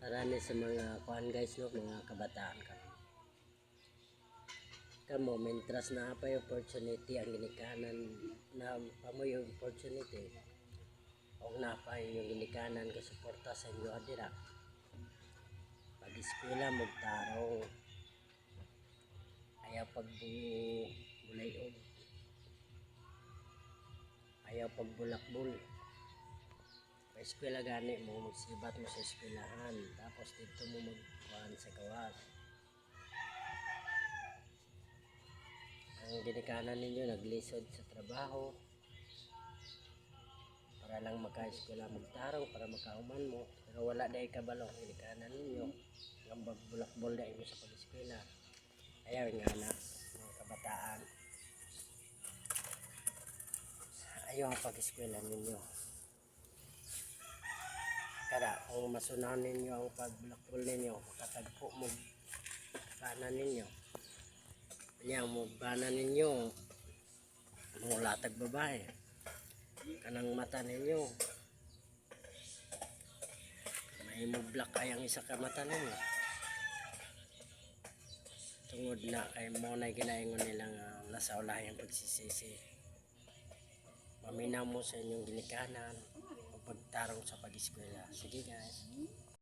Para ni sa mga kuan guys no, mga kabataan ka. Kamo mentras na pa yung opportunity ang ginikanan na pamoy yung opportunity. O na pa yung ginikanan ko suporta sa inyo adira. Pag eskwela mo tarong ayaw pagbulayon. Ayaw pagbulakbul. Pa eskwela gani mo magsibat mo sa eskwelahan tapos dito mo magkuhan sa gawas. Ang ginikanan ninyo naglisod sa trabaho para lang maka-eskwela magtarong para makauman mo, pero wala dahil kabalo ang ginikanan ninyo ang magbulakbol dahil mo sa pag-eskwela. Ayaw nga na mga kabataan, ayaw ang pag-eskwela ninyo. Kada kung masunahan ninyo ang pagbulakbol ninyo, makatagpo mo bana ninyo. Kanya mo bana ninyo mga latag babae, kanang mata ninyo may mo black ay ang isa ka mata ninyo tungod na kay mo na ginaingon nilang nasa ulayan pagsisisi. Maminaw mo sa inyong ginikanan o pagtarong sa pag-eskwela. Sige guys.